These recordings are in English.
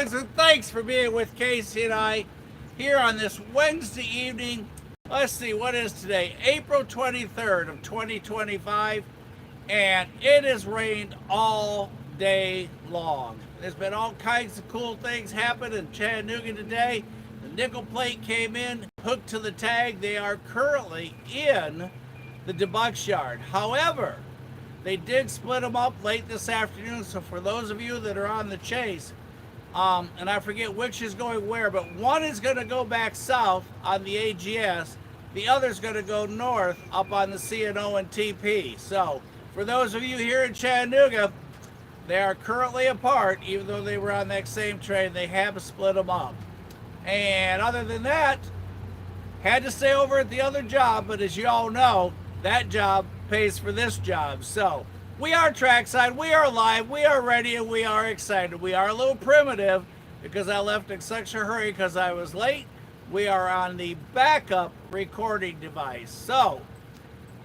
dogs, and thanks for being with Casey and I here on this Wednesday evening. Let's see, what is today? April 23rd of 2025, and it has rained all day long. There's been all kinds of cool things happen in Chattanooga today. The nickel plate came in, hooked to the tag. They are currently in the debug yard. However, they did split them up late this afternoon, so for those of you that are on the chase, and I forget which is going where, but one is going to go back south on the AGS, the other's going to go north up on the C&O and TP. So for those of you here in Chattanooga, they are currently apart, even though they were on that same train. They have split them up. And other than that, had to stay over at the other job, but as you all know, that job pays for this job. So we are trackside, we are live, we are ready, and we are excited. We are a little primitive because I left in such a hurry because I was late. We are on the backup recording device. So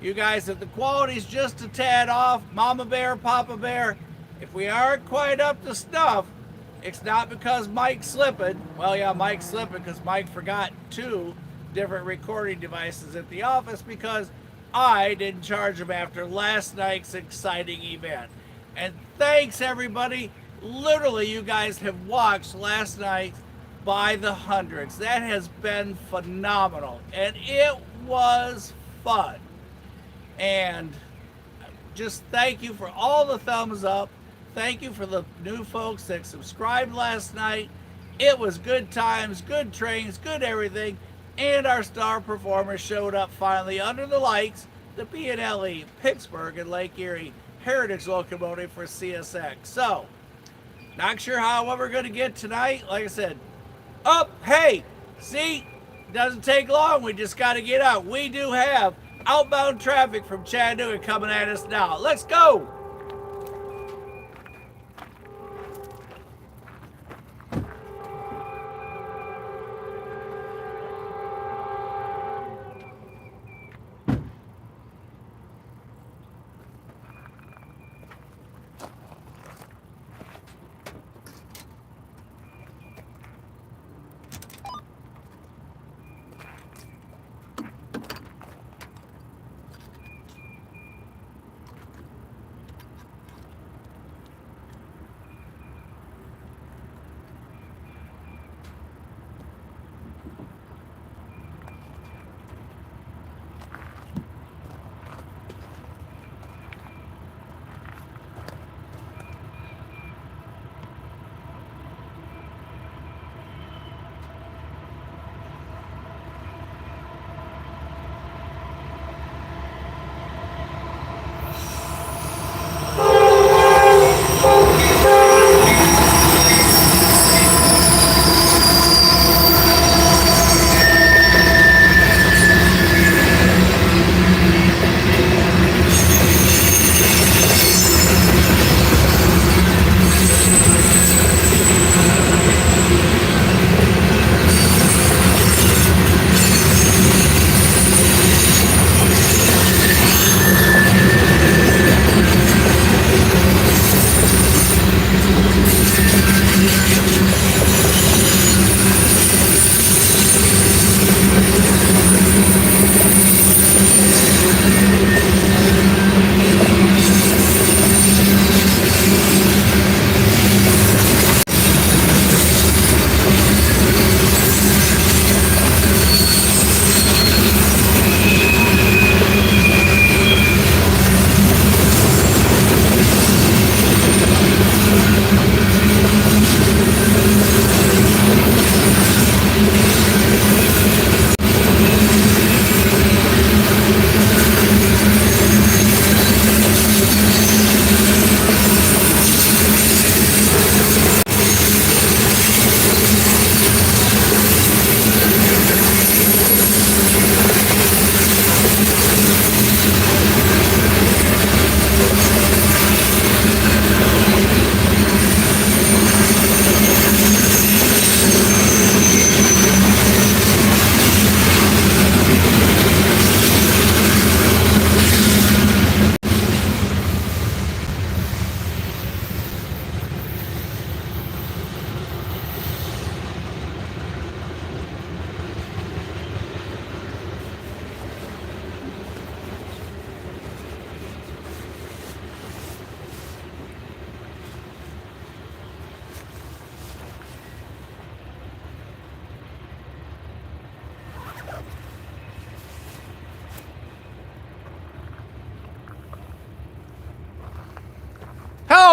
you guys, if the quality's just a tad off, Mama Bear, Papa Bear, if we aren't quite up to snuff, it's not because Mike's slipping. Well, yeah, Mike's slipping because Mike forgot 2 different recording devices at the office because I didn't charge him after last night's exciting event. And thanks, everybody. Literally, you guys have watched last night by the hundreds. That has been phenomenal. And it was fun. And just thank you for all the thumbs up. Thank you for the new folks that subscribed last night. It was good times, good trains, good everything. And our star performer showed up finally under the lights, the P&LE Pittsburgh and Lake Erie Heritage Locomotive for CSX. So, not sure how we're going to get tonight. Like I said, hey, see, doesn't take long. We just got to get out. We do have outbound traffic from Chattanooga coming at us now. Let's go.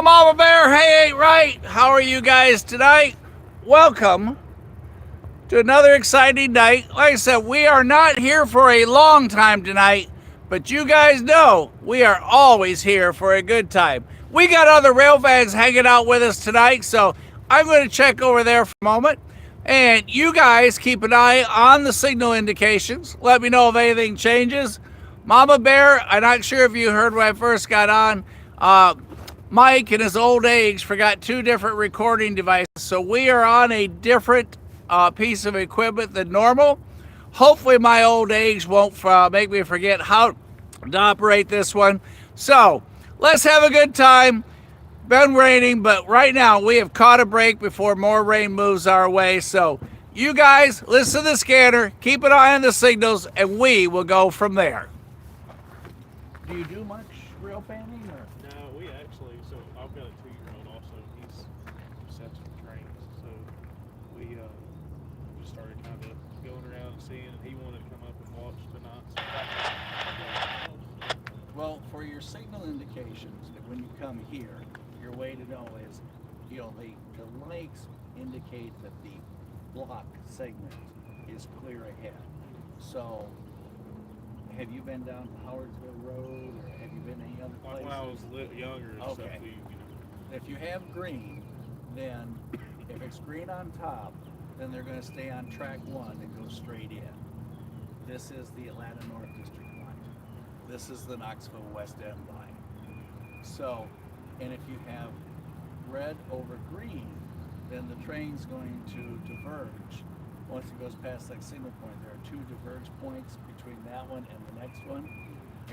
Mama Bear. Hey, ain't right. How are you guys tonight? Welcome to another exciting night. Like I said, we are not here for a long time tonight, but you guys know we are always here for a good time. We got other rail fans hanging out with us tonight, so I'm going to check over there for a moment. And you guys keep an eye on the signal indications. Let me know if anything changes. Mama Bear, I'm not sure if you heard when I first got on. Mike, in his old age, forgot 2 different recording devices, so we are on a different piece of equipment than normal. Hopefully my old age won't make me forget how to operate this one. So let's have a good time. Been raining, but right now we have caught a break before more rain moves our way. So you guys listen to the scanner, keep an eye on the signals, and we will go from there. Do you do much rail fanning? No, we actually, so I've got a 2-year-old also. He's just had some trains, so we just started kind of going around and seeing, and he wanted to come up and watch tonight. Well, for your signal indications, when you come here, your way to know is, the lights indicate that the block segment is clear ahead. So, have you been down Howardsville Road, or have you been any other places? When I was younger and stuff, If you have green, then if it's green on top, then they're going to stay on track 1 and go straight in. This is the Atlanta North District line. This is the Knoxville West End line. So, and if you have red over green, then the train's going to diverge. Once it goes past that signal point, there are 2 diverge points between that one and the next one,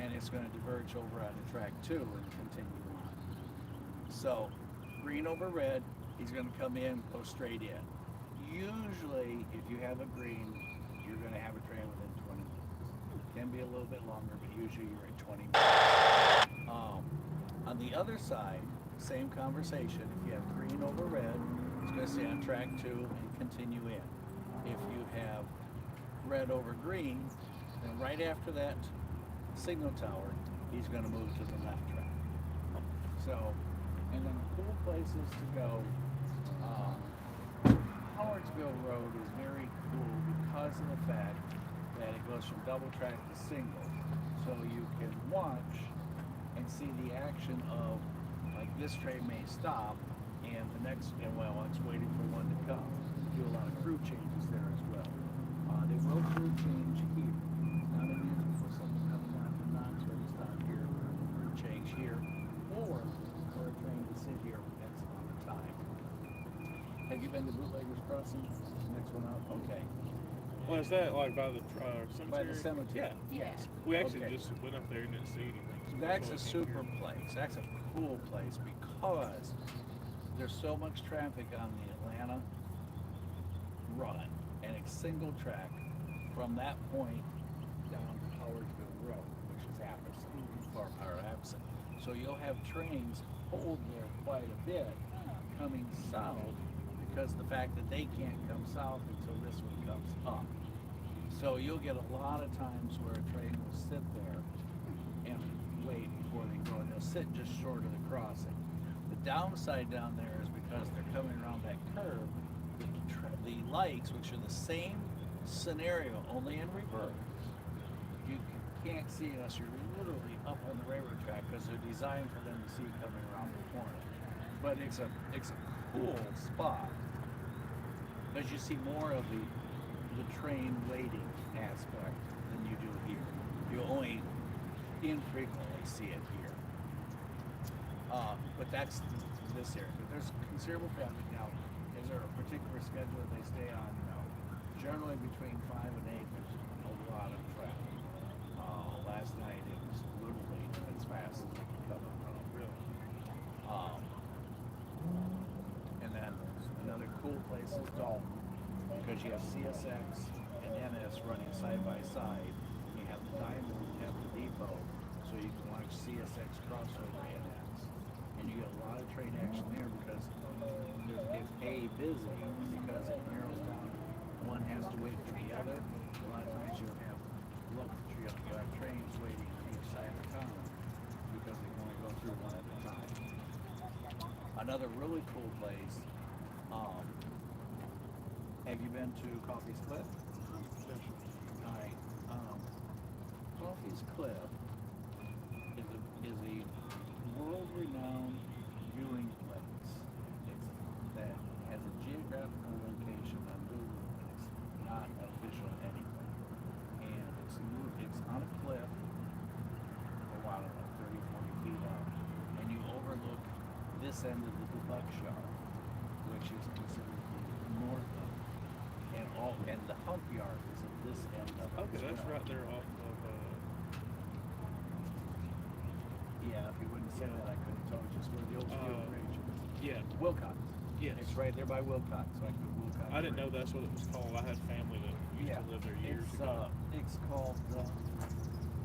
and it's going to diverge over onto track 2 and continue on. So, green over red, he's going to come in, go straight in. Usually, if you have a green, you're going to have a train within 20 minutes. It can be a little bit longer, but usually you're at 20 minutes. On the other side, same conversation. If you have green over red, it's going to stay on track 2 and continue in. If you have red over green, then right after that signal tower, he's going to move to the left track. So, and then cool places to go. Howardsville Road is very cool because of the fact that it goes from double track to single. So you can watch and see the action of, like, this train may stop and the next, and well, it's waiting for one to come. Do a lot of crew changes there as well. They will crew change here. Not unusual for someone coming down from Knoxville to stop here, crew change here, or for a train to sit here for X amount of time. Have you been to Bootleggers Crossing? Next one up? Okay. Well, is that like by the cemetery? By the cemetery. Yeah. Yes. We actually just went up there and didn't see anything. So that's a super place. That's a cool place because there's so much traffic on the Atlanta run, and it's single track from that point down to Howardsville Road, which is absent. So you'll have trains hold there quite a bit coming south because the fact that they can't come south until this one comes up. So you'll get a lot of times where a train will sit there and wait before they go, and they'll sit just short of the crossing. The downside down there is because they're coming around that curve, the lights, which are the same scenario, only in reverse, you can't see unless you're literally up on the railroad track because they're designed for them to see coming around the corner. But it's a cool spot because you see more of the train waiting aspect than you do here. You only infrequently see it here. But that's this area. But there's considerable traffic now. Is there a particular schedule that they stay on? No. Generally between 5 and 8, there's a lot of traffic. Last night it was literally as fast as it could come around, really. And then another cool place is Dalton, because you have CSX and NS running side by side. You have the Diamond, you have the Depot, so you can watch CSX crossover NS. And you get a lot of train action there because it's busy because it narrows down. One has to wait for the other. A lot of times you'll have trains waiting on each side of the tunnel because they can only go through one at a time. Another really cool place. Have you been to Coffee's Cliff? All right. Coffee's Cliff is a world-renowned viewing place. That has a geographical location on Google, but it's not official anywhere. And it's on a cliff, oh, I don't know, 30, 40 feet up, and you overlook this end of the buckshot, which is considered the north of, and the hump yard is at this end of it. Okay, that's right there off of. Yeah, if you wouldn't have said that, I could have told you just where the old steel bridge is. Yeah. Wilcox. Yes. It's right there by Wilcox. So I could Wilcox. I didn't know that's what it was called. I had family that used to live there years ago. It's called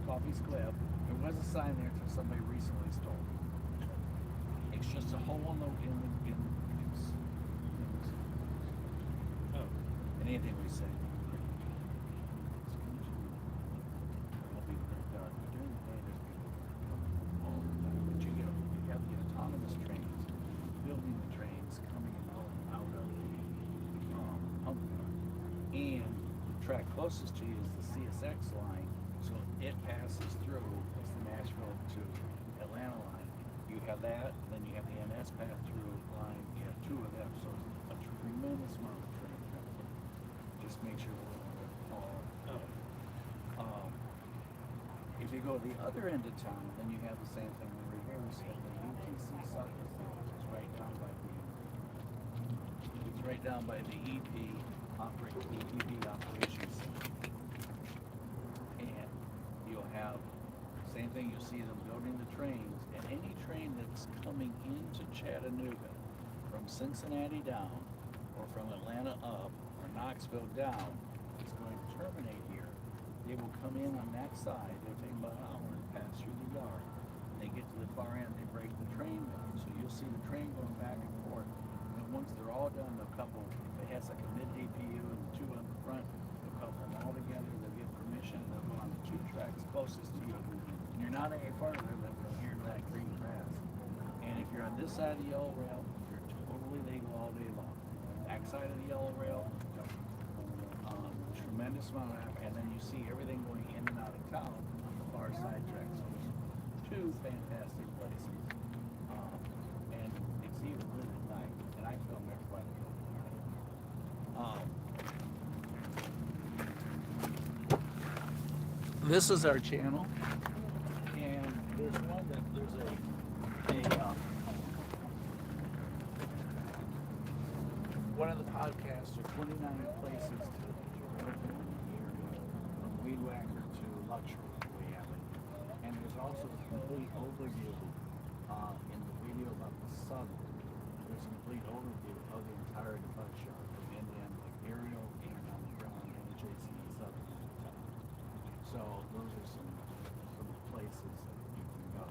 Coffee's Cliff. There was a sign there until somebody recently stole it. It's just a hole in anything we say. I'll be done. During the day, there's people all the time. But you have the autonomous trains, building the trains, coming out of the hump yard. And the track closest to you is the CSX line, so it passes through. It's the Nashville to Atlanta line. You have that, then you have the NS pass through line. You have two of them, so it's a tremendous amount of train traffic. Just make sure we don't fall. If you go to the other end of town, then you have the same thing over here. We have the UTC South. It's right down by the EP operations center. And you'll have same thing. You'll see them building the trains, and any train that's coming into Chattanooga from Cincinnati down, or from Atlanta up, Knoxville down is going to terminate here. They will come in on that side. They'll take about an hour and pass through the yard. They get to the far end, they break the train down. So you'll see the train going back and forth. And once they're all done, they'll couple. If it has like a mid DPU and the two on the front, they'll couple them all together. They'll get permission. They'll go on the two tracks closest to you. And you're not any farther than from here to that green grass. And if you're on this side of the yellow rail, you're totally legal all day long. Back side of the yellow rail, tremendous amount of traffic, and then you see everything going in and out of town on the far side track. So there's two fantastic places, and it's even lit at night. And I film there quite a bit. This is our channel, and there's one of the podcasts are 29 places to from weed whacker to luxury, we have it. And there's also a complete overview in the video about the Southern. There's a complete overview of the entire bus shop from end to end, like aerial and on the ground, and adjacent to Southern. So those are some places that you can go.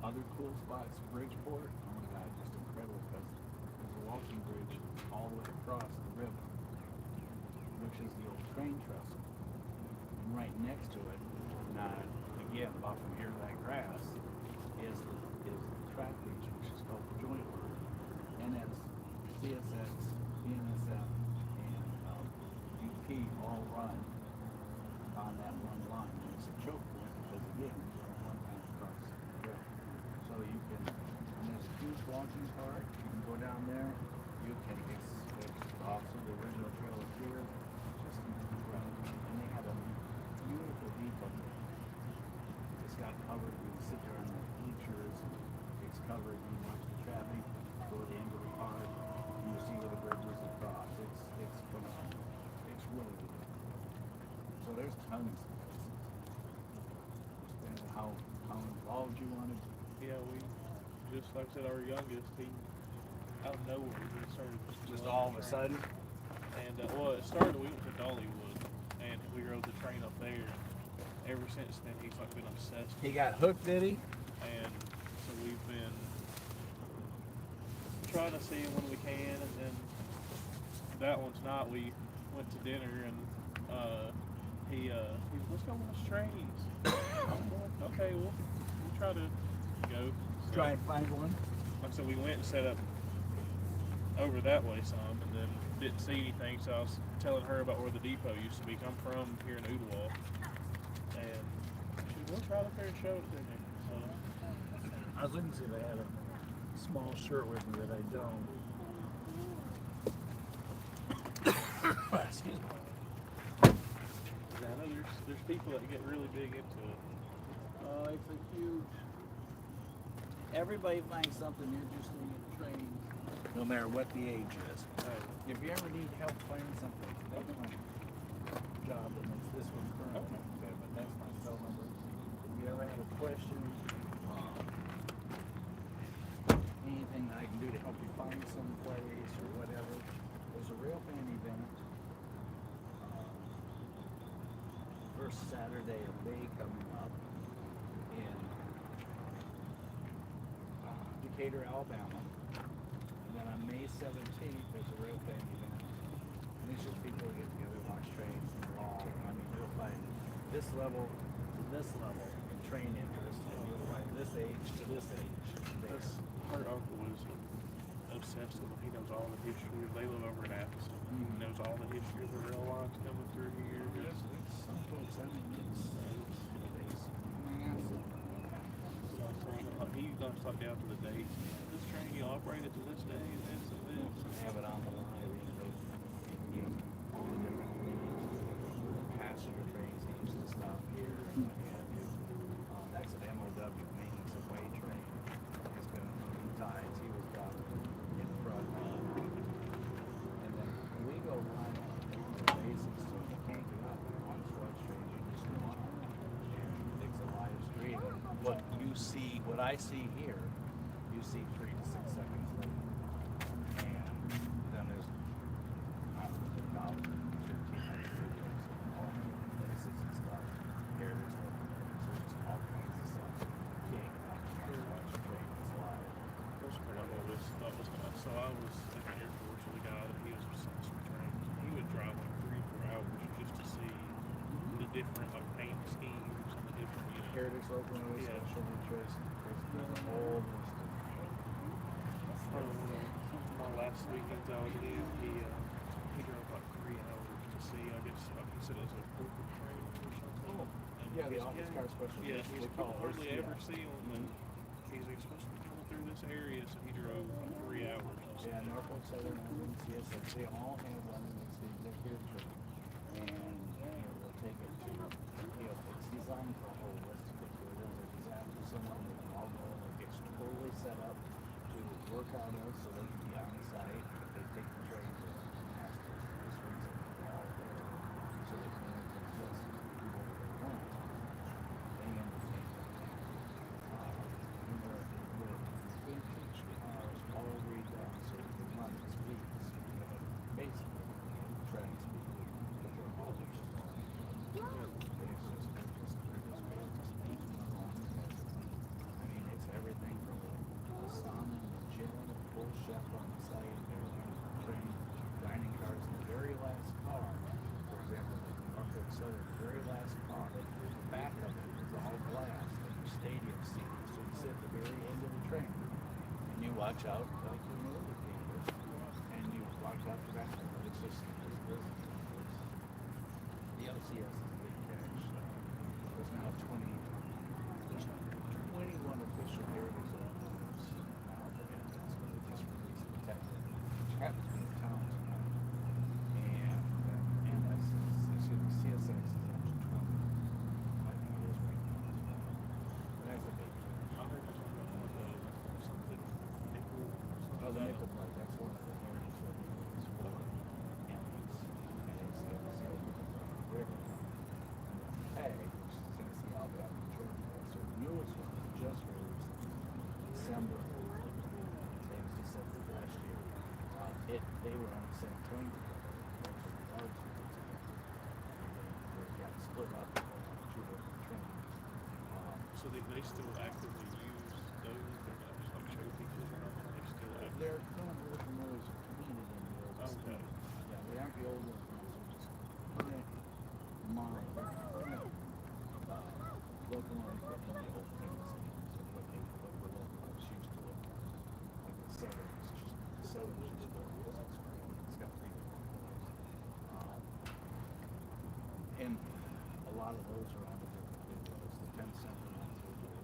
Other cool spots, Bridgeport. Oh my God, just incredible because there's a walking bridge all the way across the river, which is the old train trestle. And right next to it, not again about from here to that grass, is the track bridge, which is called the Joint Line. NS, CSX, BNSF, and UP all run on that one line. And it's a choke point because again, it's one line across the river. So you can, and there's a huge walking park. You can go down there. You can, it's also the original trail of here. Just incredible. And they have a beautiful depot there. It's got covered. You can sit there on the bleachers. It's covered. You watch the traffic. Go to the end of the park. And you see where the bridge is across. It's phenomenal. It's really good. So there's tons of places. Just depends on how involved you want to be. Yeah, we just like I said, our youngest, he out of nowhere he started Just all of a sudden. And well, it started. We went to Dollywood, and we rode the train up there. Ever since then, he's like been obsessed. He got hooked, did he? And so we've been trying to see him when we can, and then that one's not. We went to dinner, and he was, let's go watch trains. I'm going, okay, we'll try to go. So Try and find one. Like I said, we went and set up over that way some, and then didn't see anything. So I was telling her about where the depot used to be. I'm from here in Ooltewah, and she said, "We'll try to fair show it to me." So I was looking to see if I had a small shirt with me that I don't. Excuse me. I know there's people that get really big into it. Oh, it's a huge. Everybody finds something interesting in trains, no matter what the age is. If you ever need help finding something, that's my job, and it's this one currently. Okay, but that's my cell number. If you ever have a question, anything I can do to help you find some place or whatever, there's a railfan event. First Saturday of May coming up in Decatur, Alabama. And then on May 17th, there's a railfan event. And these just people who get together, watch trains, and they're all, I mean, you'll find this level to this level in train interest, and you'll find this age to this age. Her uncle was obsessed with them. He knows all the history. They live over in Athens. He knows all the history of the rail lines coming through here. It's some folks, I mean, it's massive. He goes like down to the dates. This train you operated to this day and this and this. Have it on the line, all the different passenger trains that used to stop here and what have you. That's an MOW maintenance and way train. It's been a few times. He was down in front. And then we go line on the basics, so you can't get up on sludge trains. You just go on and it's a live stream. What you see, what I see here, you see 3 to 6 seconds later. And then there's 1,000, 1,500 videos of all the places and stuff. Here there's no there's just all kinds of stuff. You can't get up and watch a train that's live. That's what I always thought was nice. So I was at the Air Force with a guy that he was obsessed with trains. He would drive like 3 or 4 hours just to see the different like paint schemes and the different, you know. Heritage local special interest. There's a whole list of My last weekend I was in, he drove like 3 hours to see, I guess, he said it was a corporate train or something. And yeah, the office car special. Yeah, interest, he's they call hardly it. ever see them, and he's like, supposed to be coming through this area, so he drove like 3 hours. Yeah, Norfolk Southern, CSX, they all have one, and it's the executive trip. And they'll take it to, it's designed for a whole list of people. There's a disaster someone that can all go, and it gets totally set up to work out of, so they can be on site. If they take the trains or masters, this reason they're all there, so they can just do whatever they want. They entertain them. Vintage cars all redone so they can run at speeds. Basically, track speed, but they're all just I mean, it's everything from a sauna and a gym and a full chef on the site. Train dining cars. The very last car, for example, the Norfolk Southern, the very last car, the back of it is all glass, like your stadium seating. So you sit at the very end of the train, and you watch out like the movie theater, and you watch out the back of it. It's just, the LCS is a big catch. There's now 21 official heritage owners now for Edmonds, but they just released the tech, which happens to be in town tonight. And that's, CSX is up to 20. I think it is right now as well. But that's a big catch. I heard there's something nickel or something. Oh, the nickel plate, that's one of the heritage owners for Edmonds. And it's the river. Peg, which is Tennessee, Alabama, Georgia. That's their newest one, just released December. It was December last year. They were on the same train together. They got split up on 2 different trains. So they still actively use those? They're not just like show pieces or nothing? They still actively. Their current version was completed in the old Okay. Yeah, they aren't the old ones, they're just current modern, localized in the old things of what we're looking at. and a lot of those are on the 10-cent ones.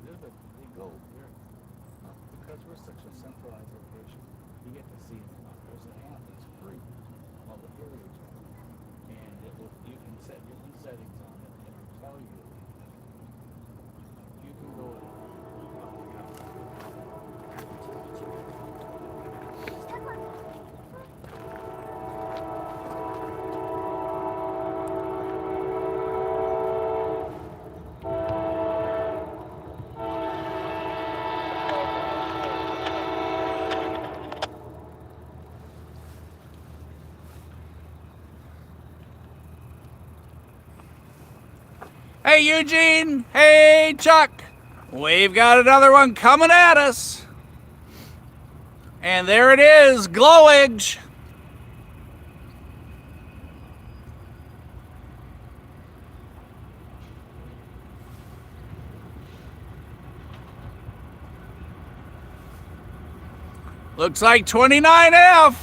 They go there because we're such a centralized location. You get to see it. There's an app that's free called the Heritage app, and you can set different settings on it, and it'll tell you. You can go. Hey Eugene, hey Chuck, we've got another one coming at us. And there it is, glowage. Looks like 29F.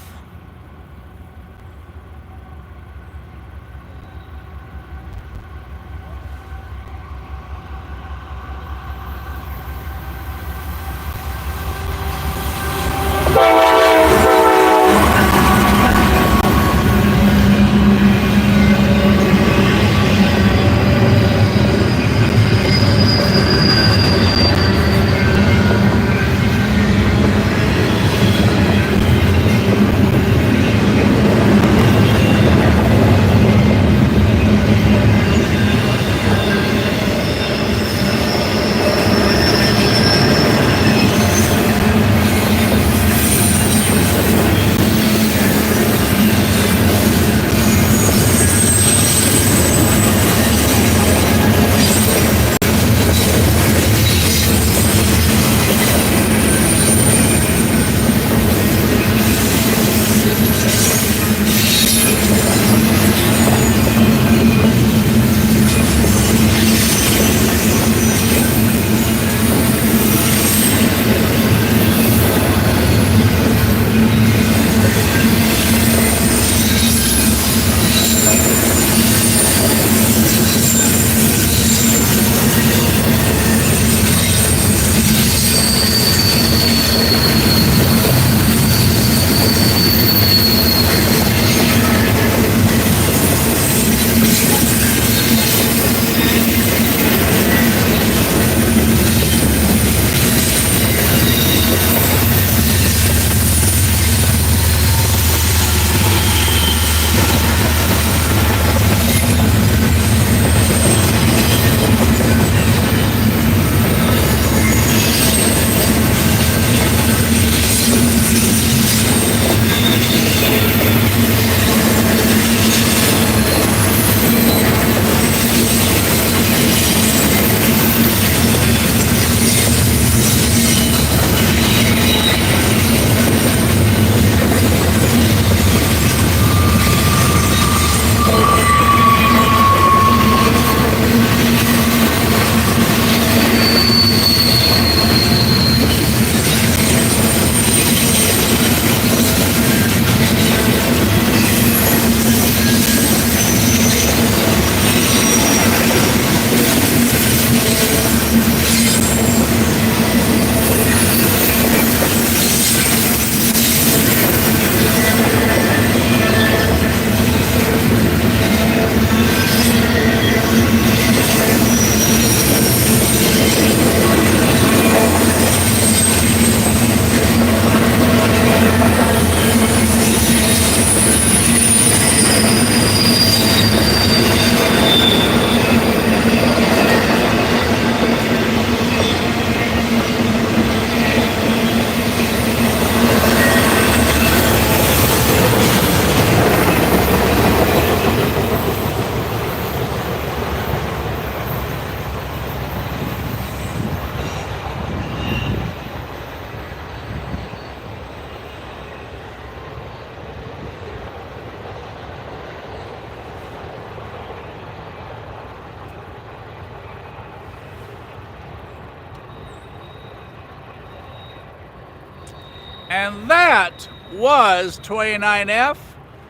And that was 29F.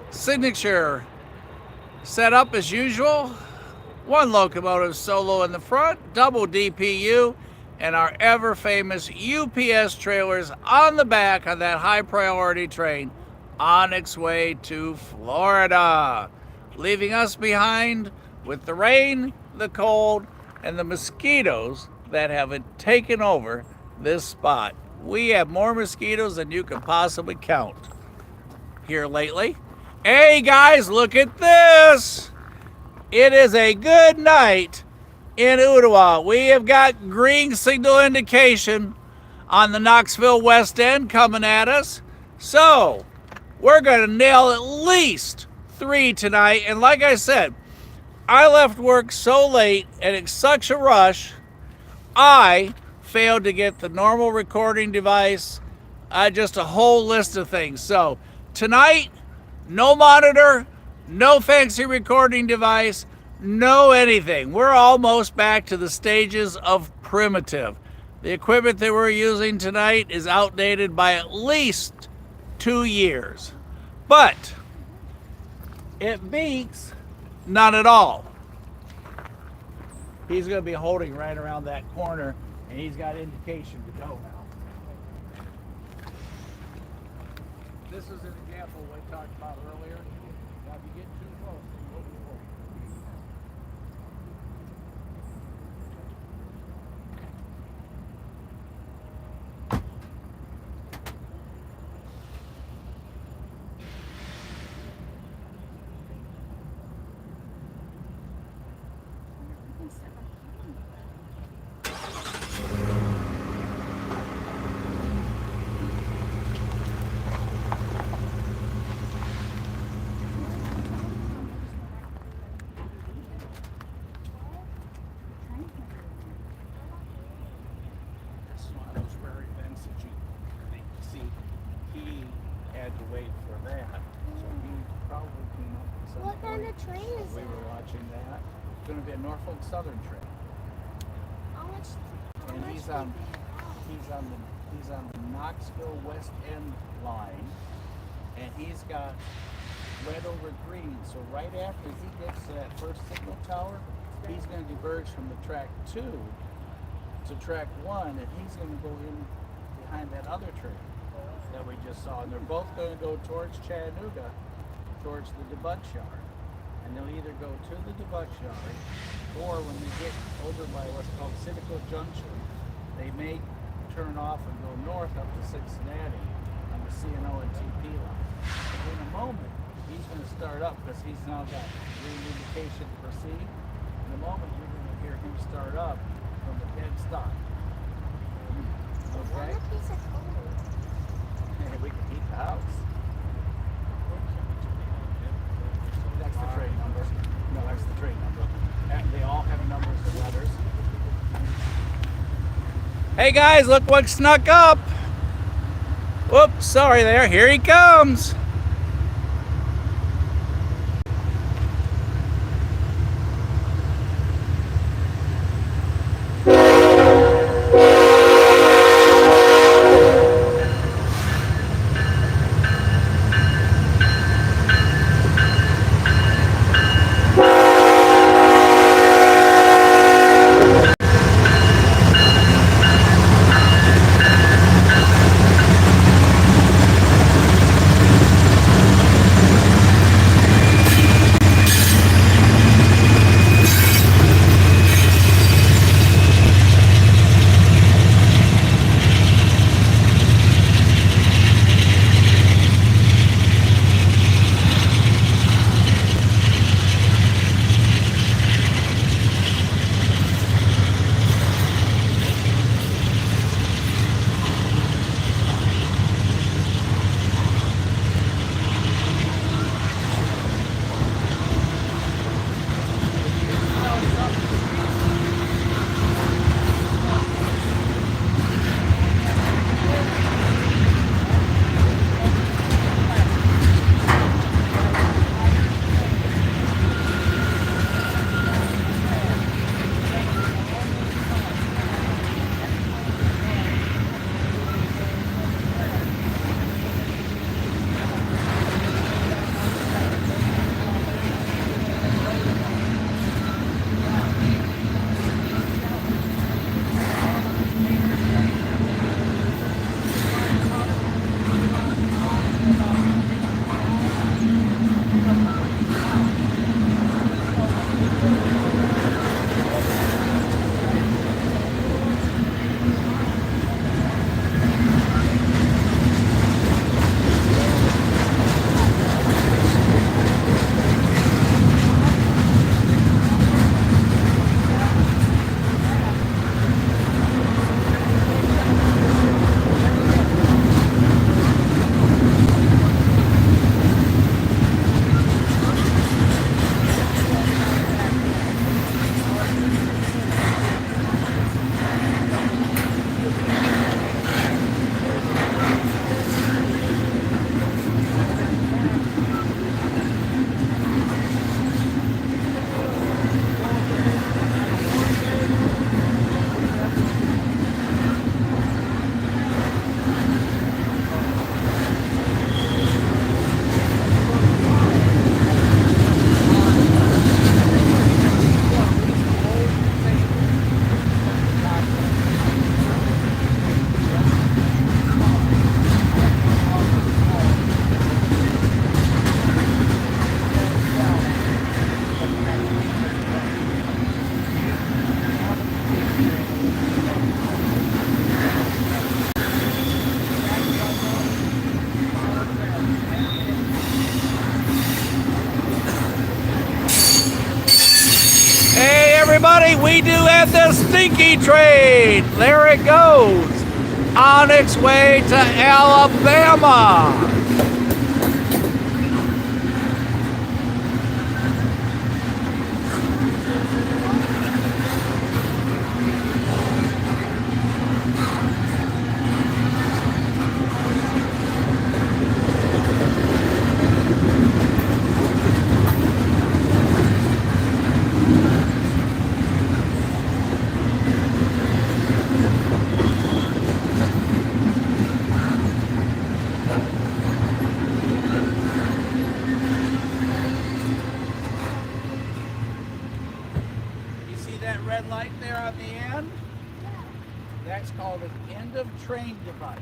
Signature set up as usual. one locomotive solo in the front, double DPU, and our ever famous UPS trailers on the back of that high priority train on its way to Florida, leaving us behind with the rain, the cold, and the mosquitoes that have taken over this spot. We have more mosquitoes than you can possibly count here lately. Hey guys, look at this! It is a good night in Ooltewah. We have got green signal indication on the Knoxville West End coming at us. So, we're going to nail at least 3 tonight. And like I said, I left work so late and it's such a rush, I failed to get the normal recording device, just a whole list of things. So, tonight, no monitor, no fancy recording device, no anything. We're almost back to the stages of primitive. The equipment that we're using tonight is outdated by at least 2 years. But it beats none at all. He's going to be holding right around that corner, and he's got indication to go now. This is an example of what I talked about earlier. Now, if you get too close, you will be holding. To wait for that, so he probably came up with something. What kind of train is We it? were watching that. It's going to be a Norfolk Southern train, How much? and he's on the Knoxville West End line, and he's got red over green. So right after he gets to that first signal tower, he's going to diverge from the track 2 to track 1, and he's going to go in behind that other train that we just saw, and they're both going to go towards Chattanooga, towards the debug yard, and they'll either go to the debug yard, or when they get over by what's called Citico Junction, they may turn off and go north up to Cincinnati on the CNO and TP line. But in a moment, he's going to start up because he's now got green indication to proceed. In a moment, you're going to hear him start up from the dead stop. Okay? What a piece of code. And we can heat the house. That's the train number. No, that's the train number. And they all have numbers and letters. Hey guys, look what snuck up. Whoops, sorry there. Here he comes. everybody, we do have the stinky train. There it goes, on its way to Alabama. That red light there on the end, that's called an end of train device.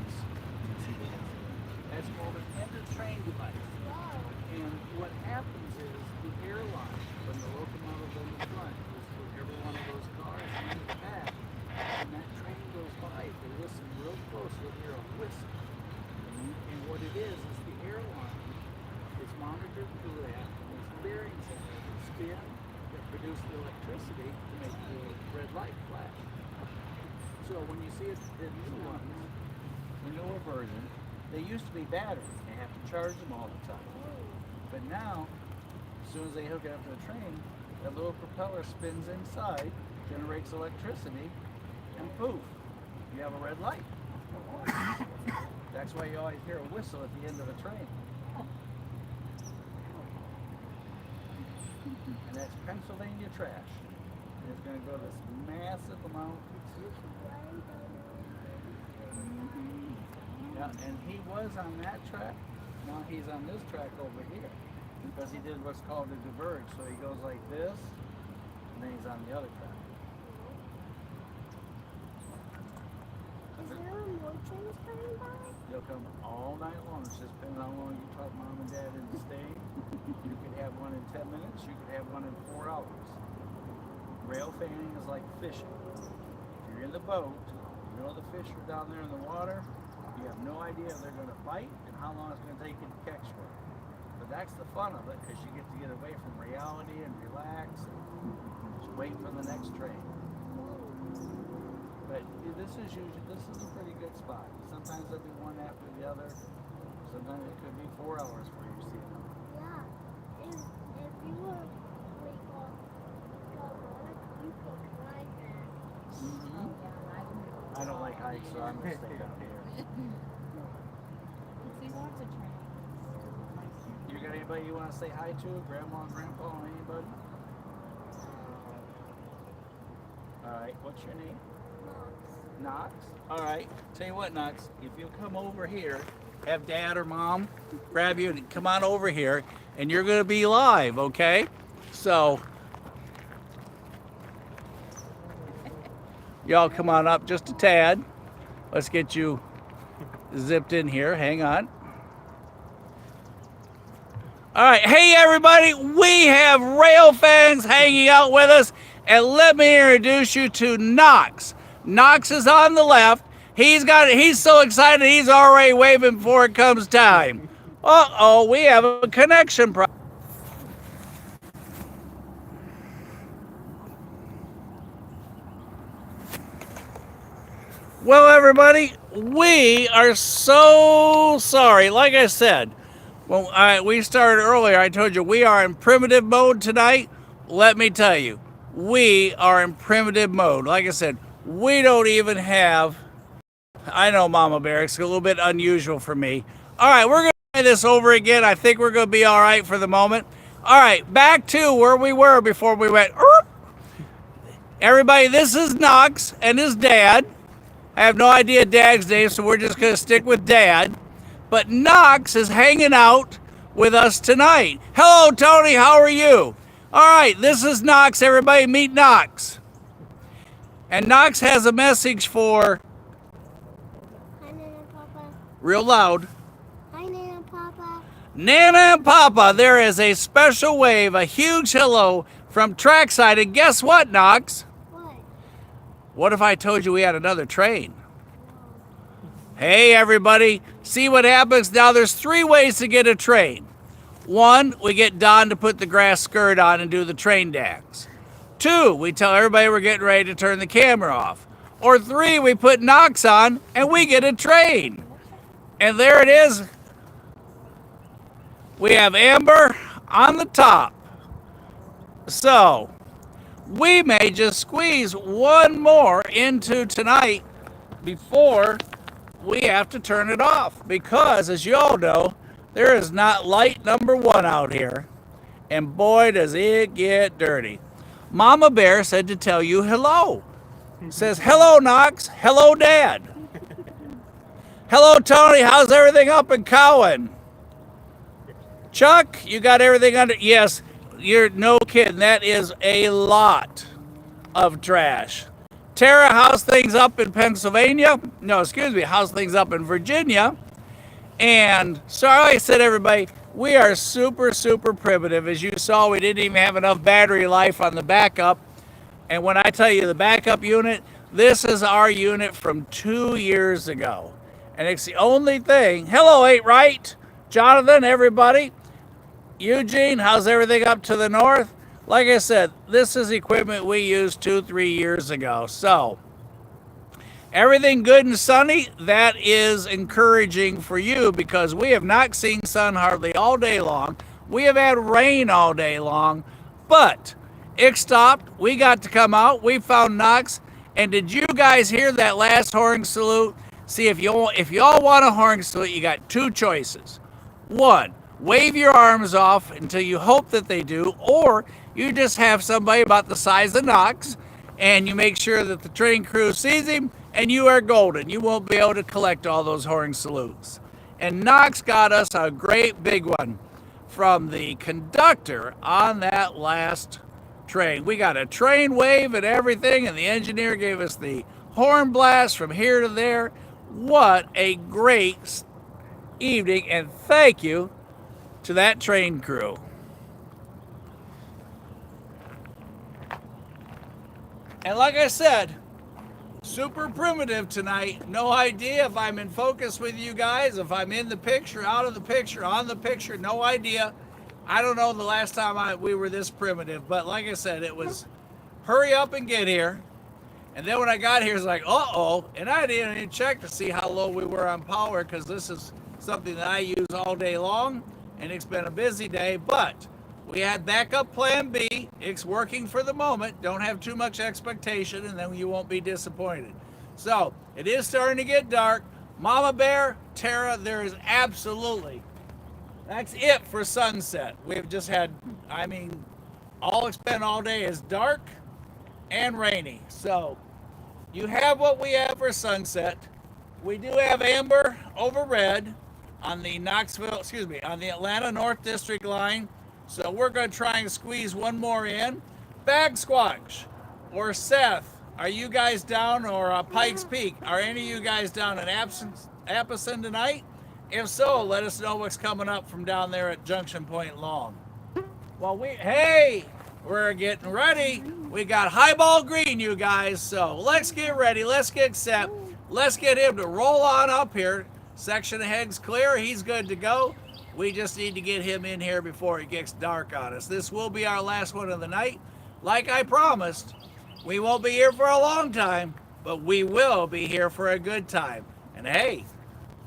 That's called an end of train device. And what happens is the airline from the locomotive in the front is for every one of those cars in the back. When that train goes by, if they listen real close, you'll hear a whistle. And what it is the airline is monitored through that, and there's bearings in it that spin that produce the electricity to make the red light flash. So when you see it, the new ones, the newer version, they used to be batteries. They have to charge them all the time. But now, as soon as they hook it up to the train, that little propeller spins inside, generates electricity, and poof, you have a red light. That's why you always hear a whistle at the end of a train. And that's Pennsylvania trash. It's going to go this massive amount. Yeah, and he was on that track. Now he's on this track over here because he did what's called a diverge. So he goes like this, and then he's on the other track. Is there more trains coming by? They'll come all night long. It's just depending on how long you talk mom and dad into staying. You could have one in 10 minutes. You could have one in 4 hours. Rail fanning is like fishing. If you're in the boat, you know the fish are down there in the water. You have no idea if they're going to bite and how long it's going to take you to catch one. But that's the fun of it, because you get to get away from reality and relax and just wait for the next train. But this is a pretty good spot. Sometimes there'll be one after the other. Sometimes it could be 4 hours before you see them. Yeah. If you were like you could ride that. I don't like hikes, so I'm going to stay down here. See lots of trains. You got anybody you want to say hi to? Grandma, Grandpa, anybody? Alright, what's your name? Knox. Alright, tell you what, Knox, if you'll come over here, have Dad or Mom grab you and come on over here, and you're going to be live, okay? So, y'all come on up just a tad. Let's get you zipped in here. Hang on. All right. Hey, everybody. We have rail fans hanging out with us. And let me introduce you to Knox. Knox is on the left. He's so excited he's already waving before it comes time. Uh-oh, we have a connection problem. Well, everybody, we are so sorry. Like I said, when we started earlier, I told you we are in primitive mode tonight. Let me tell you, we are in primitive mode. Like I said, we don't even have, I know, Mama Bear, it's a little bit unusual for me. All right, we're going to try this over again. I think we're going to be all right for the moment. All right, back to where we were before we went. Everybody, this is Knox and his dad. I have no idea Dad's name, so we're just going to stick with Dad. But Knox is hanging out with us tonight. Hello, Tony. How are you? All right, this is Knox. Everybody meet Knox. And Knox has a message for... Hi, Nana and Papa. Real loud. Hi, Nana and Papa. Nana and Papa, there is a special wave, a huge hello from trackside. And guess what, Knox? What? What if I told you we had another train? Hey, everybody, see what happens? Now, there's 3 ways to get a train. 1, we get Don to put the grass skirt on and do the train dance. 2, we tell everybody we're getting ready to turn the camera off. Or 3, we put Knox on and we get a train. And there it is. We have Amber on the top. So we may just squeeze one more into tonight before we have to turn it off. Because as you all know, there is not light number 1 out here. And boy, does it get dirty. Mama Bear said to tell you hello. Says, hello, Knox. Hello, Dad. Hello, Tony. How's everything up in Cowan? Chuck, you got everything under? Yes, you're no kidding. That is a lot of trash. Tara, how's things up in Pennsylvania? No, excuse me. How's things up in Virginia? And sorry I said, everybody, we are super, super primitive. As you saw, we didn't even have enough battery life on the backup. And when I tell you the backup unit, this is our unit from 2 years ago. And it's the only thing. Hello, 8 Right. Jonathan, everybody. Eugene, how's everything up to the north? Like I said, this is equipment we used 2-3 years ago. So everything good and sunny. That is encouraging for you because we have not seen sun hardly all day long. We have had rain all day long, but it stopped. We got to come out. We found Knox. And did you guys hear that last horn salute? See, if y'all want a horn salute, you got 2 choices. 1, wave your arms off until you hope that they do, or you just have somebody about the size of Knox and you make sure that the train crew sees him, and you are golden. You won't be able to collect all those horn salutes. And Knox got us a great big one from the conductor on that last train. We got a train wave and everything, and the engineer gave us the horn blast from here to there. What a great evening, and thank you to that train crew. And like I said, super primitive tonight. No idea if I'm in focus with you guys, if I'm in the picture, out of the picture, on the picture, no idea. I don't know the last time we were this primitive, but like I said, it was hurry up and get here. And then when I got here, it's like, uh-oh. And I didn't even check to see how low we were on power, because this is something that I use all day long, and it's been a busy day, but we had backup plan B. It's working for the moment. Don't have too much expectation, and then you won't be disappointed. So it is starting to get dark. Mama Bear, Tara, there is absolutely, that's it for sunset. We've just had, all it's been all day is dark and rainy. So you have what we have for sunset. We do have amber over red on the on the Atlanta North District line. So we're going to try and squeeze one more in. Bag Squatch or Seth, are you guys down, or Pikes Peak? Are any of you guys down in Appleton tonight? If so, let us know what's coming up from down there at Junction Point Long. Well, we're getting ready. We got Highball Green, you guys. So let's get ready. Let's get set. Let's get him to roll on up here. Section ahead's clear. He's good to go. We just need to get him in here before it gets dark on us. This will be our last one of the night. Like I promised, we won't be here for a long time, but we will be here for a good time. And hey,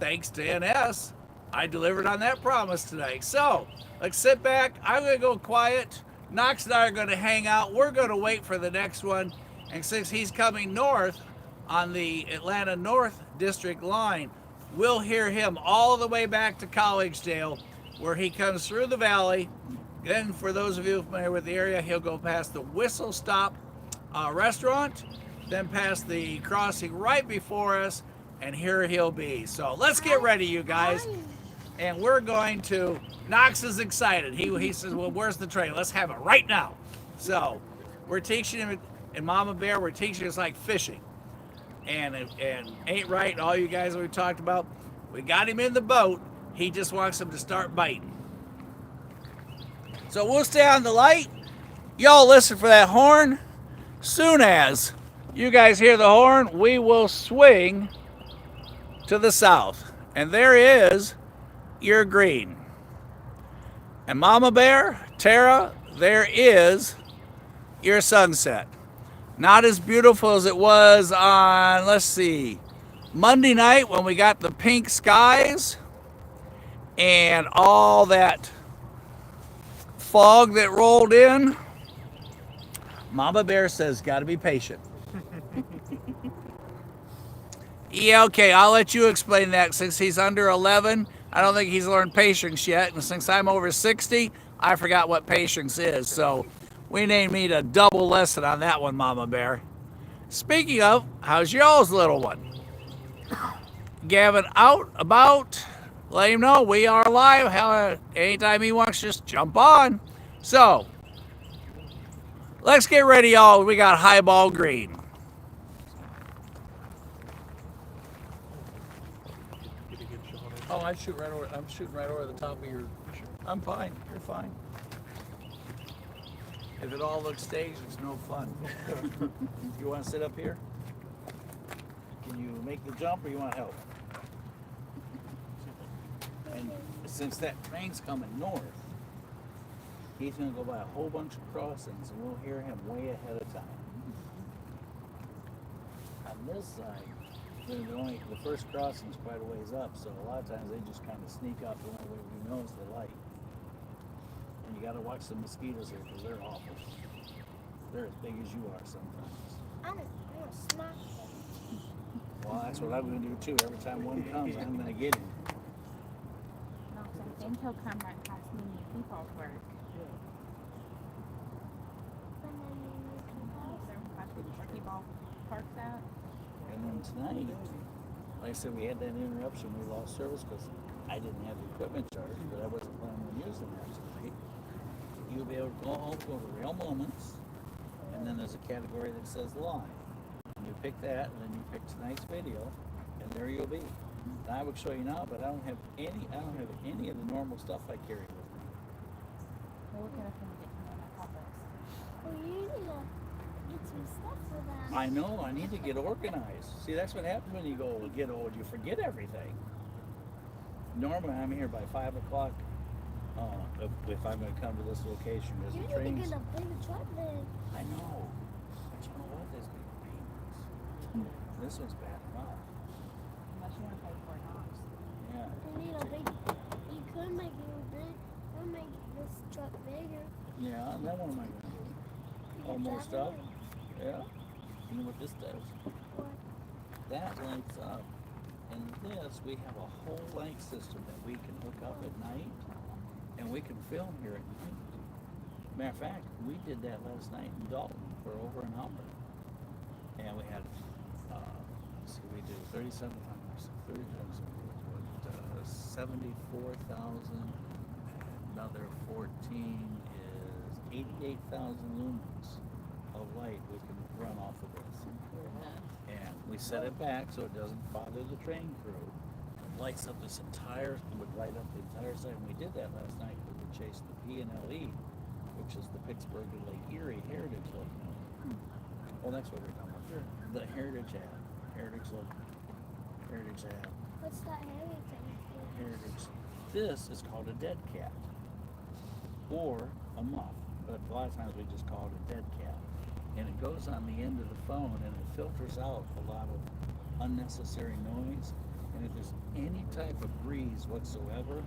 thanks to NS, I delivered on that promise tonight. So let's sit back. I'm going to go quiet. Knox and I are going to hang out. We're going to wait for the next one. And since he's coming north on the Atlanta North District line, we'll hear him all the way back to Collegedale, where he comes through the valley. Then, for those of you familiar with the area, he'll go past the Whistle Stop restaurant, then past the crossing right before us, and here he'll be. So let's get ready, you guys. And we're going to, Knox is excited. He says, well, where's the train? Let's have it right now. So we're teaching him, and Mama Bear, we're teaching us like fishing. And ain't right, all you guys that we talked about, we got him in the boat. He just wants him to start biting. So we'll stay on the light. Y'all listen for that horn. Soon as you guys hear the horn, we will swing to the south. And there is your green. And Mama Bear, Tara, there is your sunset. Not as beautiful as it was on, let's see, Monday night when we got the pink skies and all that fog that rolled in. Mama Bear says, gotta be patient. Yeah, okay, I'll let you explain that. Since he's under 11, I don't think he's learned patience yet. And since I'm over 60, I forgot what patience is. So we may need a double lesson on that one, Mama Bear. Speaking of, how's y'all's little one? Gavin out, about, let him know we are live. Hell, anytime he wants, just jump on. So, let's get ready, y'all. We got highball green. Get a good shot of it. Oh, I'm shooting right over the top of your. I'm fine. You're fine. If it all looks staged, it's no fun. You want to sit up here? Can you make the jump or you want help? And since that train's coming north, he's going to go by a whole bunch of crossings and we'll hear him way ahead of time. On this side, the first crossing's quite a ways up, so a lot of times they just kind of sneak up the only way we know is the light. And you got to watch the mosquitoes here because they're awful. They're as big as you are sometimes. I'm gonna smack them. Well, that's what I'm going to do too. Every time one comes, I'm going to get him. No, 'cause I think he'll come right past me and people work. That's where people parks at. And then tonight, like I said, we had that interruption. We lost service because I didn't have the equipment charged, but I wasn't planning on using that tonight. You'll be able to go home, go to Real Moments, and then there's a category that says Live. And you pick that, and then you pick tonight's video, and there you'll be. And I would show you now, but I don't have any of the normal stuff I carry with me. We'll look at it when we get to know my topics. Well, you need to get some stuff for that. I know, I need to get organized. See, that's what happens when you get old. You forget everything. Normally, I'm here by 5 o'clock. If I'm going to come to this location, there's You a need train. to get a bigger truck then. I know. But you know what? There's big payments. This one's bad enough. Unless you want to pay for it not. Yeah. You need a big. You could make it big. Could make this truck bigger. Yeah, and then what am I going to do? Oh, more stuff? Yeah. You know what this does? What? That lights up. And this, we have a whole light system that we can hook up at night. And we can film here at night. Matter of fact, we did that last night in Dalton for over an hour. And we had, we did 37 times, 74,000. Another 14 is 88,000 lumens of light we can run off of this. And we set it back so it doesn't bother the train crew. Lights up this entire, would light up the entire site. And we did that last night because we chased the P&LE, which is the Pittsburgh to Lake Erie Heritage Locomotive. Well, that's what we're talking about. Sure. The Heritage Ave. Heritage Ave. What's that hairy thing? Heritage. This is called a dead cat. Or a muff. But a lot of times we just call it a dead cat. And it goes on the end of the phone and it filters out a lot of unnecessary noise. And if there's any type of breeze whatsoever,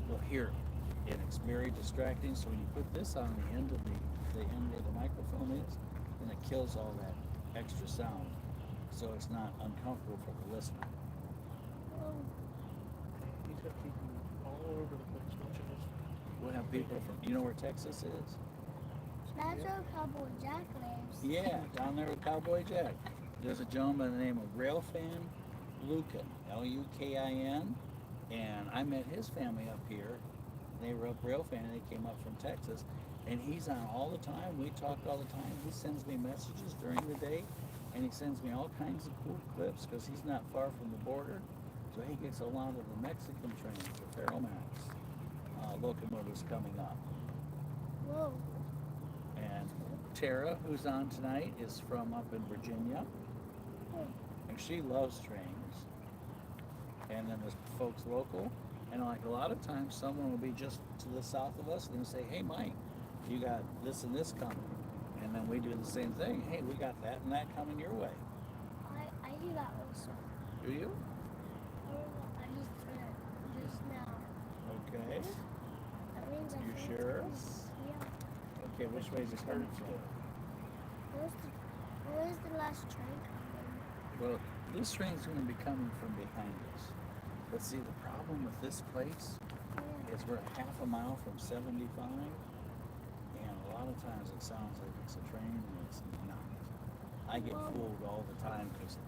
we'll hear it. And it's very distracting. So when you put this on the end of the end where the microphone is, then it kills all that extra sound. So it's not uncomfortable for the listener. Oh, He's got people all over the place watching this. We'll have people from, you know where Texas is? that's where Cowboy Jack lives. Yeah, down there with Cowboy Jack. There's a gentleman by the name of Railfan Lucan, Lukin, and I met his family up here. They were up Railfan, and they came up from Texas, and he's on all the time. We talked all the time. He sends me messages during the day, and he sends me all kinds of cool clips because he's not far from the border, so he gets a lot of the Mexican trains, the Ferromax locomotives coming up. Whoa. And Tara, who's on tonight, is from up in Virginia, and she loves trains. And then there's folks local, and like a lot of times someone will be just to the south of us and they'll say, hey Mike, you got this and this coming. And then we do the same thing. Hey, we got that and that coming your way. I do that also. Do you? I just did it just now. Okay. That means I You think sure? Yeah. Okay, which way is it coming from? Where's the last train coming? Well, this train's going to be coming from behind us. But see, the problem with this place Yeah. is we're half a mile from 75, and a lot of times it sounds like it's a train, and it's not. I get fooled all the time because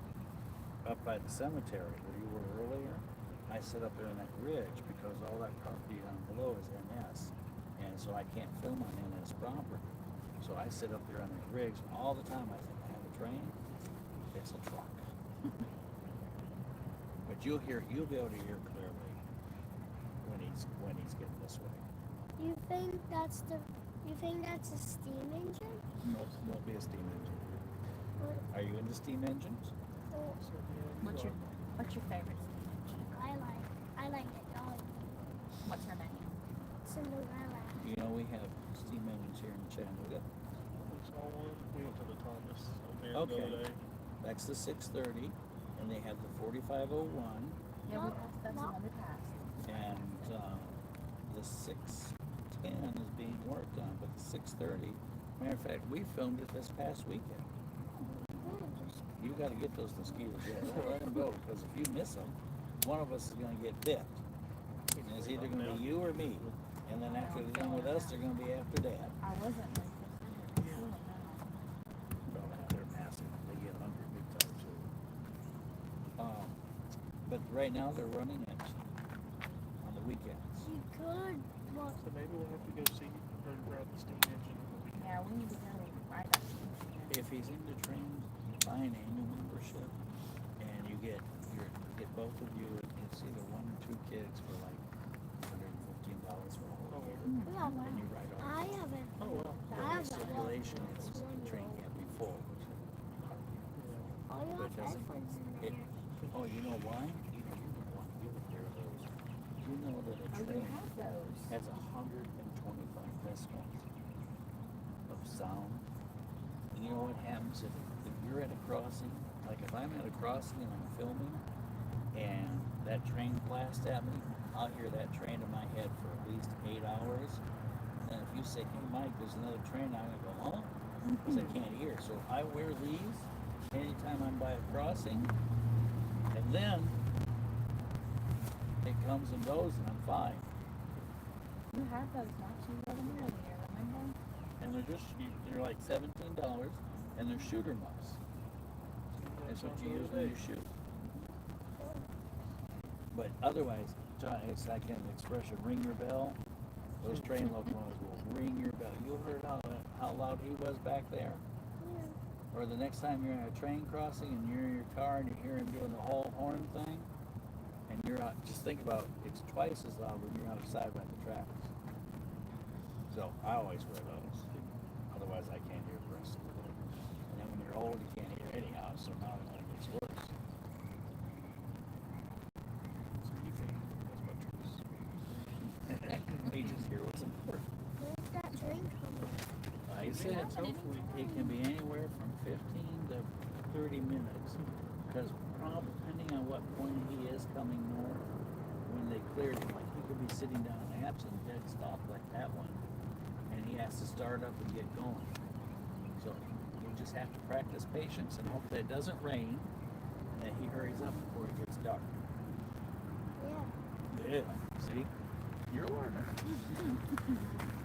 up by the cemetery where you were earlier, I sit up there on that ridge because all that property down below is NS, and so I can't film on NS property. So I sit up there on that ridge all the time. I think I have a train. It's a truck. But you'll be able to hear clearly when he's getting this way. You think that's a steam engine? No, it won't be a steam engine. What? Are you into steam engines? Oh, What's your favorite steam engine? I like the dog. What's her name? Cinderella. You know, we have steam engines here in Chattanooga. We saw one. We went to the Thomas event Okay. the other day. That's the 630, and they have the 4501, Yeah, No, that's the no. one we passed. and the 610 is being worked on, but the 630, matter of fact, we filmed it this past weekend. You got to get those mosquitoes. Yeah, don't let them go, because if you miss them, one of us is going to get bit. And it's either going to be you or me. And then after they're done with us, they're going to be after Dad. I wasn't like this. No, they're massive. They get hungry big time too. But right now they're running it on the weekends. You could. Well, So maybe we'll have to go see her grab the steam engine. Yeah, we need to go ride that steam engine. If he's into trains, buy an annual membership, and you get both of you. It's either one or two kids for like $115 for a whole year, we have and you one. ride all. I have it. Oh well. I The have stipulation one. is the train can't be full. All you have Because headphones in it, there. oh, you know why? You know why? You would hear those. You know that a Oh, we train have those. has 125 decibels of sound. And you know what happens if you're at a crossing? Like if I'm at a crossing and I'm filming and that train blasts at me, I'll hear that train in my head for at least 8 hours. And if you say, hey Mike, there's another train, I'm gonna go, huh? Because I can't hear. So I wear these anytime I'm by a crossing, and then it comes and goes and I'm fine. You had those, not you had them earlier, remember? And they're like $17, and they're shooter muffs. That's what you use when you shoot. But otherwise, John, it's like an expression, ring your bell. Those train locomotives will ring your bell. You heard how loud he was back there? Or the next time you're at a train crossing and you're in your car and you hear him doing the whole horn thing, and you're out, just think about it's twice as loud when you're outside by the tracks. So I always wear those. Otherwise I can't hear the rest of the day. And then when you're old you can't hear anyhow, so now it only gets worse. So you think that's my truth. He just hear what's important. Where's that train coming? Like I said, hopefully it can be anywhere from 15 to 30 minutes. Because depending on what point he is coming north, when they cleared him, like he could be sitting down in absent dead stop like that one, and he has to start up and get going. So you just have to practice patience and hope that it doesn't rain, and that he hurries up before it gets dark. Yeah. Yeah, see? You're learning.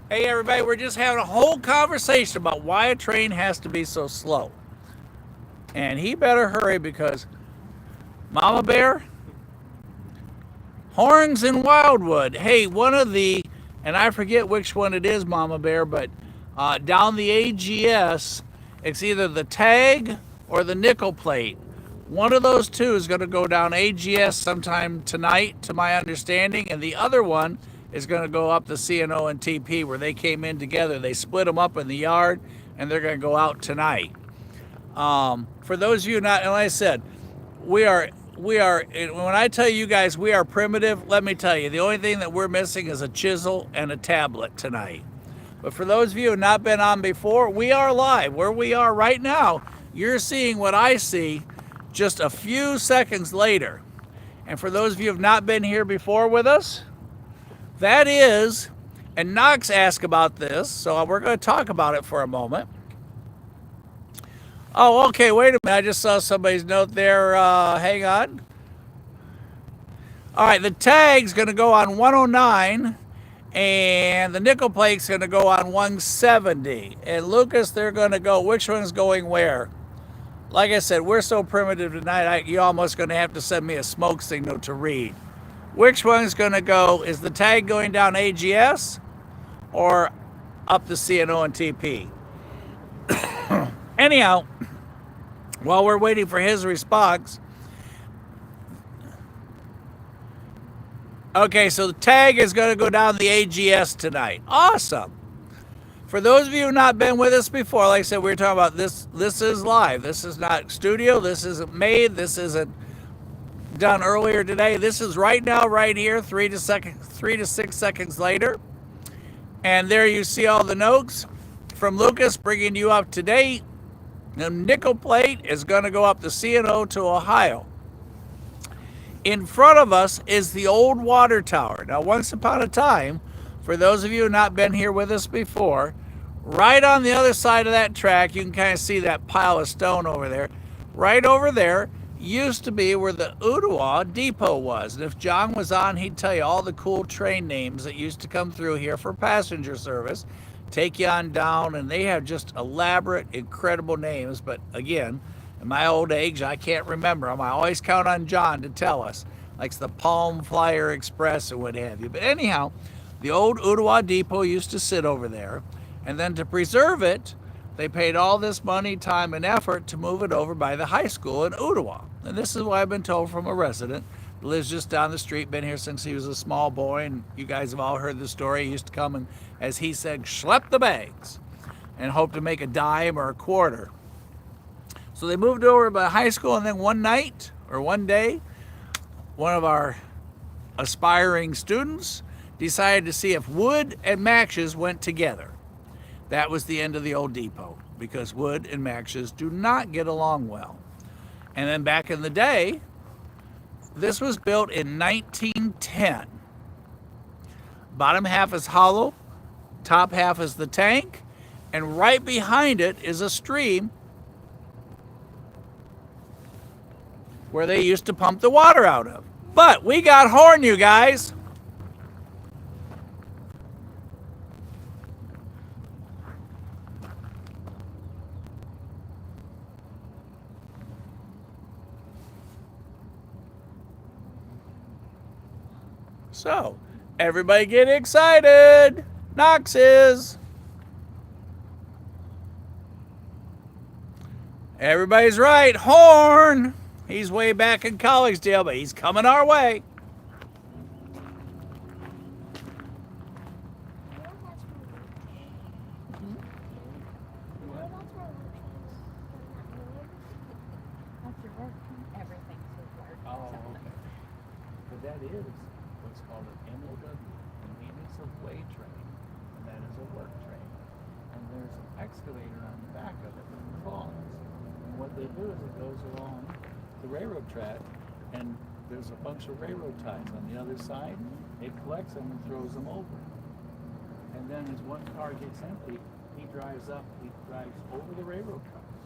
Hey everybody, we're just having a whole conversation about why a train has to be so slow. And he better hurry because Mama Bear, Horns in Wildwood. Hey, one of the, and I forget which one it is, Mama Bear, but down the AGS, it's either the tag or the nickel plate. One of those two is going to go down AGS sometime tonight, to my understanding, and the other one is going to go up the CNO and TP where they came in together. They split them up in the yard, and they're going to go out tonight. For those of you not, and like I said, we are, when I tell you guys we are primitive, let me tell you, the only thing that we're missing is a chisel and a tablet tonight. But for those of you who have not been on before, we are live. Where we are right now, you're seeing what I see just a few seconds later. And for those of you who have not been here before with us, that is, and Knox asked about this, so we're going to talk about it for a moment. Oh, okay, wait a minute. I just saw somebody's note there. Hang on. All right, the tag's going to go on 109, and the nickel plate's going to go on 170. And Lucas, they're going to go, which one's going where? Like I said, we're so primitive tonight, you're almost going to have to send me a smoke signal to read. Which one's going to go? Is the tag going down AGS or up the CNO and TP? Anyhow, while we're waiting for his response, okay, so the tag is going to go down the AGS tonight. Awesome. For those of you who have not been with us before, like I said, we were talking about this. This is live. This is not studio. This isn't made. This isn't done earlier today. This is right now, right here, 3 to 6 seconds later. And there you see all the notes from Lucas bringing you up to date. The nickel plate is going to go up the CNO to Ohio. In front of us is the old water tower. Now, once upon a time, for those of you who have not been here with us before, right on the other side of that track, you can kind of see that pile of stone over there. Right over there used to be where the Ooltewah depot was. And if John was on, he'd tell you all the cool train names that used to come through here for passenger service. Take you on down, and they have just elaborate, incredible names. But again, in my old age, I can't remember them. I always count on John to tell us, like the Palm Flyer Express or what have you. But anyhow, the old Ooltewah depot used to sit over there, and then to preserve it, they paid all this money, time, and effort to move it over by the high school in Ooltewah. And this is what I've been told from a resident who lives just down the street, been here since he was a small boy, and you guys have all heard the story. He used to come and, as he said, schlep the bags and hope to make a dime or a quarter. So they moved over by high school, and then one night or one day, one of our aspiring students decided to see if wood and matches went together. That was the end of the old depot, because wood and matches do not get along well. And then back in the day, this was built in 1910. Bottom half is hollow, top half is the tank, and right behind it is a stream where they used to pump the water out of. But we got horn, you guys. So, everybody get excited. Knox is. Everybody's right. Horn. He's way back in Collegedale, but he's coming our way. After work, everything's with work. Oh, okay. But that is what's called an MOW, a maintenance of way train, and that is a work train. And there's an excavator on the back of it that falls. And what they do is it goes along the railroad track, and there's a bunch of railroad ties on the other side. It collects them and throws them over. And then as one car gets empty, he drives over the railroad cars,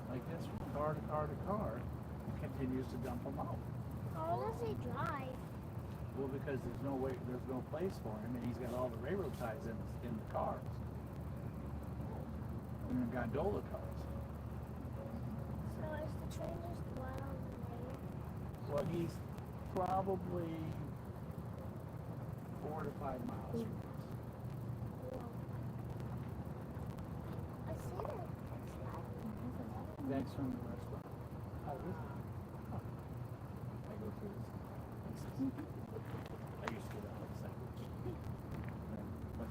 like this, from car to car to car, and continues to dump them out. How does he drive? Well, because there's no place for him, and he's got all the railroad ties in the cars, in the gondola cars. So is the train just going on the rail? Well, he's probably 4 to 5 miles from us. I see it. That's from the restaurant. How is it? Huh. I go through this. I used to go down like sandwich. But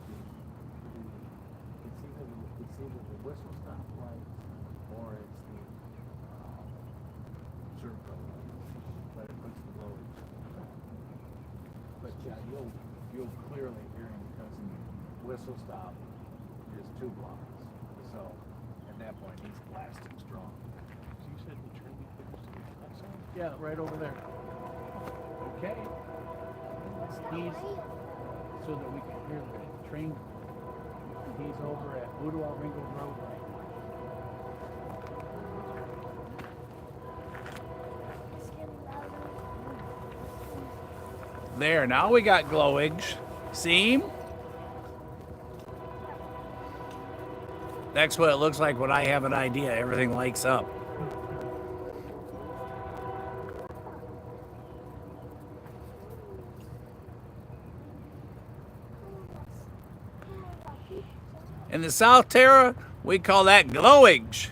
it's either the whistle stop lights or it's the circle. But it puts the loads. But yeah, you'll clearly hear him because whistle stop 2 blocks. So at that point, he's blasting strong. So you said the train goes to the trackside? Yeah, right over there. Okay. He's so that we can hear the train. He's over at Ooltewah Ringgold Road right now. It's getting louder. There, now we got glowings. See? That's what it looks like when I have an idea. Everything lights up. In the South Terra, we call that glowings.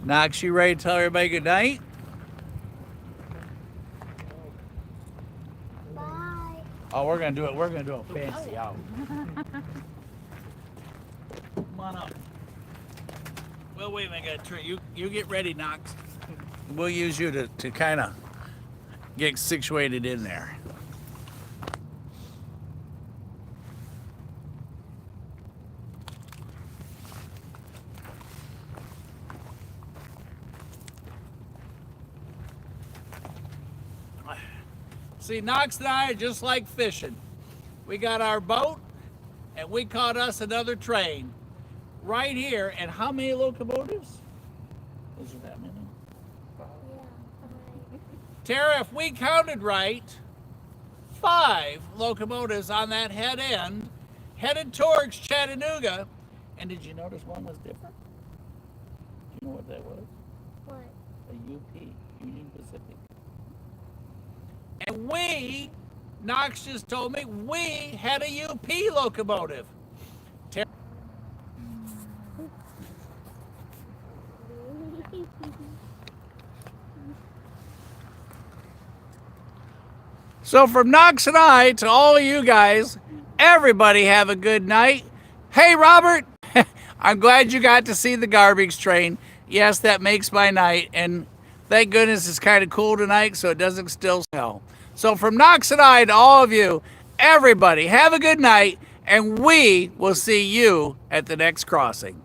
Knox, you ready to tell everybody good night? Bye. Oh, we're gonna do it. We're gonna do a fancy out. Come on up. Well, wait a minute. You get ready, Knox. We'll use you to kind of get situated in there. See, Knox and I are just like fishing. We got our boat, and we caught us another train right here. And how many locomotives? Was there that many? Yeah. Fine. Tara, if we counted right, 5 locomotives on that head end headed towards Chattanooga. And did you notice one was different? Do you know what that was? What? A UP, Union Pacific. And we, Knox just told me, we had a UP locomotive. So from Knox and I to all you guys, everybody have a good night. Hey, Robert, I'm glad you got to see the garbage train. Yes, that makes my night. And thank goodness it's kind of cool tonight so it doesn't still smell. So from Knox and I to all of you, everybody have a good night. And we will see you at the next crossing.